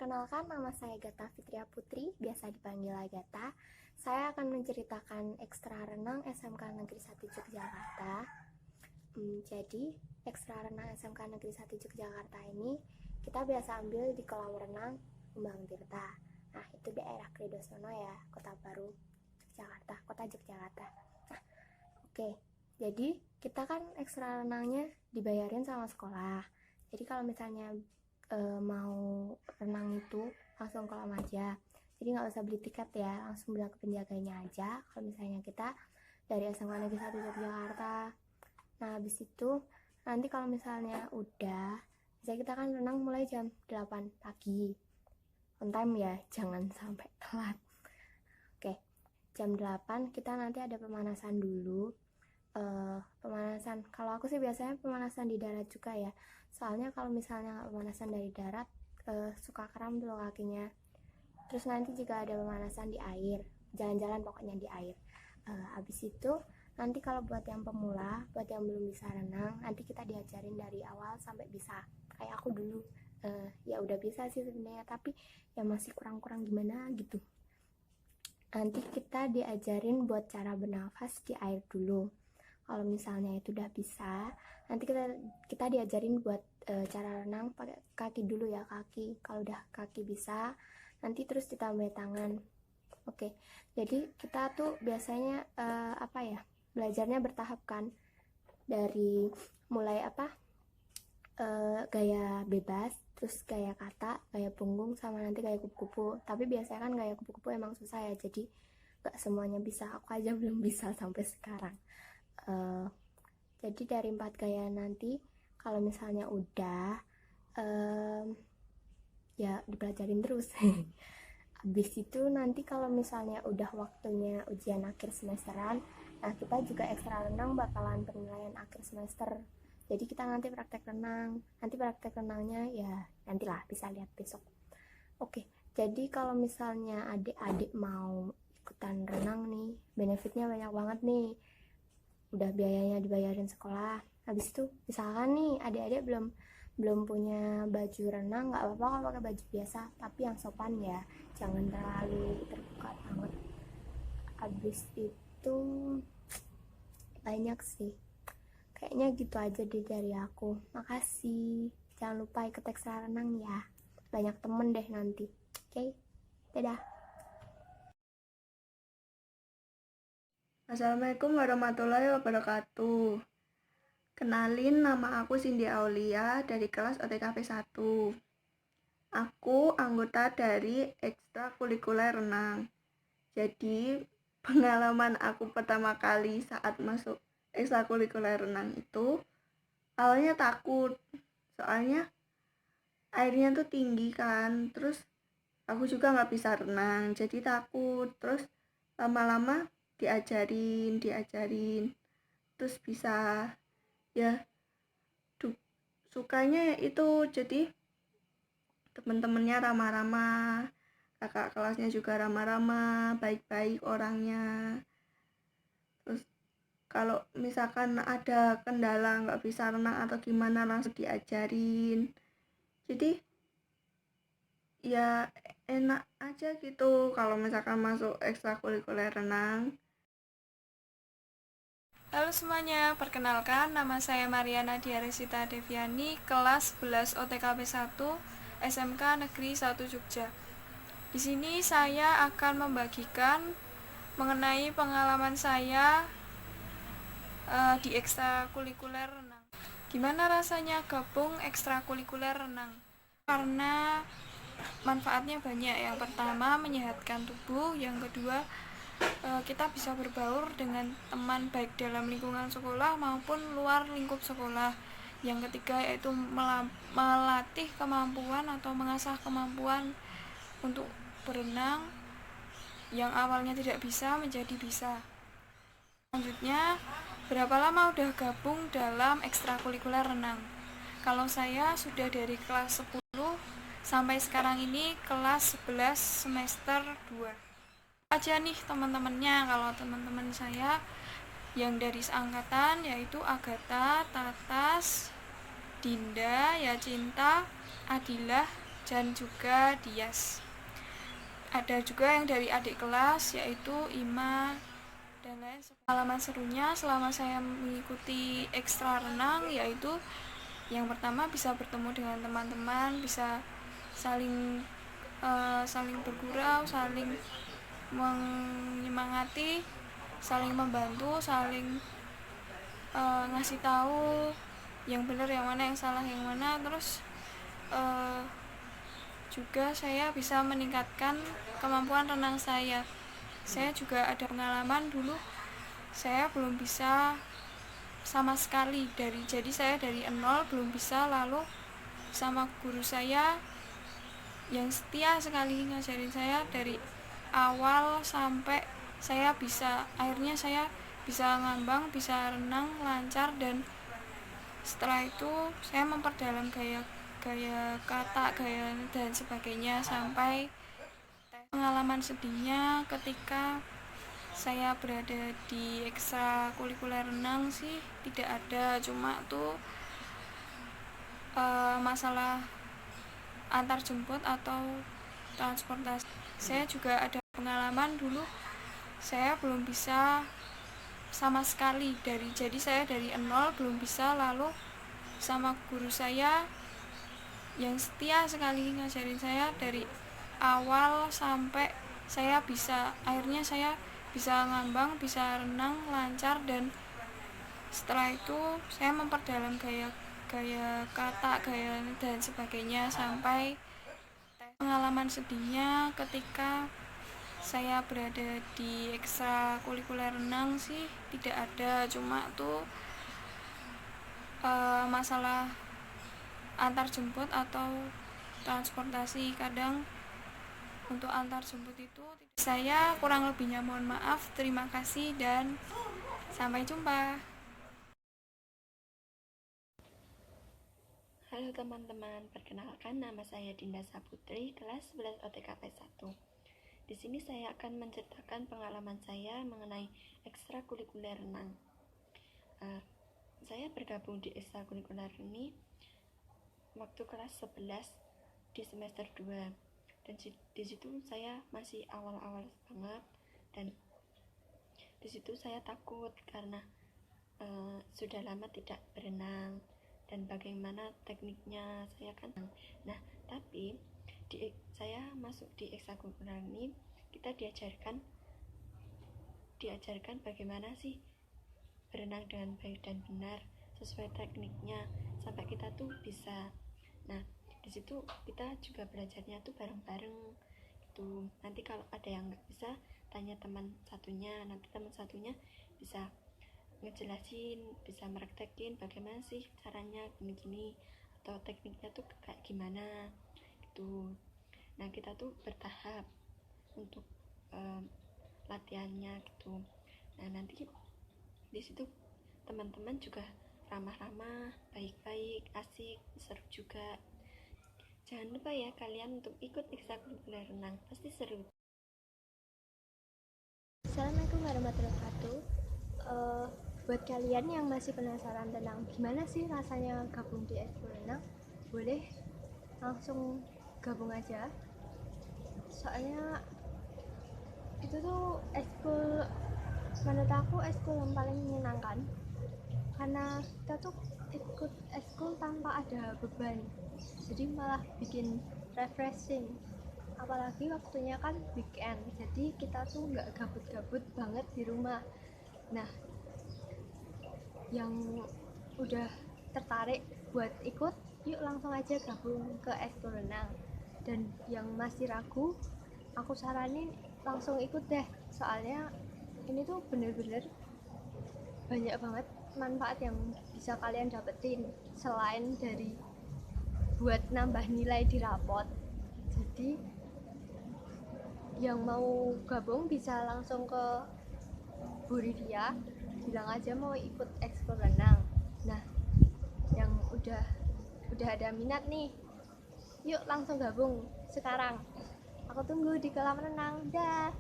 Perkenalkan, nama saya Gata Fitria Putri, biasa dipanggil Agatha. Saya akan menceritakan ekstra renang SMK Negeri 1 Yogyakarta. Jadi, ekstra renang SMK Negeri 1 Yogyakarta ini kita biasa ambil di kolam renang Kembang Tirta. Nah, itu daerah Kridosono ya, Kota Baru, Yogyakarta, Kota Yogyakarta. Nah, oke. Jadi, kita kan ekstra renangnya dibayarin sama sekolah. Jadi, kalau misalnya mau renang itu langsung kolam aja, jadi nggak usah beli tiket ya, langsung bilang ke penjaganya aja kalau misalnya kita dari SMK Negeri 1 Yogyakarta. Nah, habis itu nanti kalau misalnya udah bisa, kita kan renang mulai jam 8 pagi, on time ya, jangan sampai telat. Oke, jam 8 kita nanti ada pemanasan dulu. Pemanasan, kalau aku sih biasanya pemanasan di darat juga ya, soalnya kalau misalnya nggak pemanasan dari darat suka kram dulu kakinya. Terus nanti juga ada pemanasan di air, jalan-jalan pokoknya di air. Abis itu nanti kalau buat yang pemula, buat yang belum bisa renang, nanti kita diajarin dari awal sampai bisa. Kayak aku dulu ya udah bisa sih sebenarnya, tapi ya masih kurang-kurang gimana gitu. Nanti kita diajarin buat cara bernafas di air dulu. Kalau misalnya itu udah bisa, nanti kita diajarin buat cara renang pakai kaki dulu ya, kaki. Kalau udah kaki bisa, nanti terus ditambah tangan. Oke, jadi kita tuh biasanya belajarnya bertahap kan, dari mulai gaya bebas, terus gaya kata, gaya punggung, sama nanti gaya kupu-kupu. Tapi biasanya kan gaya kupu-kupu emang susah ya, jadi gak semuanya bisa. Aku aja belum bisa sampai sekarang. Jadi dari 4 gaya nanti kalau misalnya udah ya dipelajarin terus. Habis itu nanti kalau misalnya udah waktunya ujian akhir semesteran, nah kita juga ekstra renang bakalan penilaian akhir semester. Jadi kita nanti praktek renang. Nanti praktek renangnya ya nantilah, bisa lihat besok. Oke, jadi kalau misalnya adik-adik mau ikutan renang nih, benefitnya banyak banget nih. Udah biayanya dibayarin sekolah. Habis itu misalkan nih adik-adik belum punya baju renang, nggak apa-apa kalau pakai baju biasa, tapi yang sopan ya, jangan terlalu terbuka banget. Habis itu banyak sih, kayaknya gitu aja deh dari aku. Makasih, jangan lupa ikut ekstra renang ya, banyak temen deh nanti. Oke, dadah. Assalamualaikum warahmatullahi wabarakatuh. Kenalin, nama aku Cindy Aulia dari kelas OTKP 1. Aku anggota dari ekstrakurikuler renang. Jadi, pengalaman aku pertama kali saat masuk ekstrakurikuler renang itu awalnya takut. Soalnya airnya tuh tinggi kan, terus aku juga nggak bisa renang, jadi takut. Terus lama-lama diajarin terus bisa ya. Sukanya itu jadi teman-temannya ramah-ramah, kakak kelasnya juga ramah-ramah, baik-baik orangnya. Terus kalau misalkan ada kendala nggak bisa renang atau gimana, langsung diajarin. Jadi ya enak aja gitu kalau misalkan masuk ekstrakurikuler renang. Halo semuanya, perkenalkan nama saya Mariana Diaresita Deviani, kelas 11 OTKP 1 SMK Negeri 1 Jogja. Di sini saya akan membagikan mengenai pengalaman saya di ekstrakurikuler renang. Gimana rasanya gabung ekstrakurikuler renang? Karena manfaatnya banyak. Yang pertama, menyehatkan tubuh. Yang kedua, kita bisa berbaur dengan teman baik dalam lingkungan sekolah maupun luar lingkup sekolah. Yang ketiga yaitu melatih kemampuan atau mengasah kemampuan untuk berenang yang awalnya tidak bisa menjadi bisa. Selanjutnya, berapa lama udah gabung dalam ekstrakurikuler renang? Kalau saya sudah dari kelas 10 sampai sekarang ini kelas 11 semester 2. Aja nih teman-temannya. Kalau teman-teman saya yang dari seangkatan yaitu Agatha, Tatas, Dinda, Yacinta, Adilah, dan juga Dias. Ada juga yang dari adik kelas yaitu Ima dan lain sebagainya. Pengalaman serunya selama saya mengikuti ekstra renang yaitu yang pertama bisa bertemu dengan teman-teman, bisa saling bergurau, saling menyemangati, saling membantu, saling ngasih tahu yang benar yang mana, yang salah yang mana. Terus juga saya bisa meningkatkan kemampuan renang saya. Saya juga ada pengalaman dulu saya belum bisa sama sekali jadi saya dari nol belum bisa, lalu sama guru saya yang setia sekali ngajarin saya dari awal sampai saya bisa, akhirnya saya bisa ngambang, bisa renang lancar, dan setelah itu saya memperdalam gaya kata, gaya dan sebagainya sampai pengalaman sedihnya ketika saya berada di ekstrakurikuler renang sih tidak ada, cuma tuh masalah antar jemput atau transportasi. Saya juga ada pengalaman dulu saya belum bisa sama sekali jadi saya dari nol belum bisa, lalu sama guru saya yang setia sekali ngajarin saya dari awal sampai saya bisa, akhirnya saya bisa ngambang, bisa renang lancar, dan setelah itu saya memperdalam gaya kata, gaya dan sebagainya sampai pengalaman sedihnya ketika saya berada di ekstrakurikuler renang sih tidak ada, cuma tuh masalah antar jemput atau transportasi. Kadang untuk antar jemput itu saya kurang lebihnya mohon maaf. Terima kasih dan sampai jumpa. Halo teman-teman, perkenalkan nama saya Dinda Saputri, kelas 11 OTKP 1. Di sini saya akan menceritakan pengalaman saya mengenai ekstrakurikuler renang. Saya bergabung di ekstrakurikuler ini waktu kelas 11 di semester 2. Dan di situ saya masih awal-awal banget, dan di situ saya takut karena sudah lama tidak berenang dan bagaimana tekniknya saya kan. Nah, tapi saya masuk di ekstrakurikuler ini, kita diajarkan bagaimana sih berenang dengan baik dan benar sesuai tekniknya sampai kita tuh bisa. Nah, di situ kita juga belajarnya tuh bareng-bareng gitu. Nanti kalau ada yang nggak bisa, tanya teman satunya, nanti teman satunya bisa ngejelasin, bisa meraktekin bagaimana sih caranya gini-gini atau tekniknya tuh kayak gimana gitu. Nah, kita tuh bertahap untuk latihannya gitu. Nah, nanti di situ teman-teman juga ramah-ramah, baik-baik, asik, seru juga. Jangan lupa ya kalian untuk ikut ekstrakurikuler renang, pasti seru. Assalamualaikum warahmatullahi wabarakatuh. Buat kalian yang masih penasaran tentang gimana sih rasanya gabung di ekskul renang, boleh langsung gabung aja. Soalnya itu tuh ekskul, menurut aku ekskul yang paling menyenangkan, karena kita tuh ikut ekskul tanpa ada beban, jadi malah bikin refreshing. Apalagi waktunya kan weekend, jadi kita tuh nggak gabut-gabut banget di rumah. Nah, yang udah tertarik buat ikut, yuk langsung aja gabung ke ekskul renang. Dan yang masih ragu, aku saranin langsung ikut deh, soalnya ini tuh bener-bener banyak banget manfaat yang bisa kalian dapetin selain dari buat nambah nilai di rapot. Jadi yang mau gabung bisa langsung ke Bu Ridia, bilang aja mau ikut ekskul renang. Nah, yang udah ada minat nih, yuk langsung gabung sekarang. Aku tunggu di kolam renang. Dah.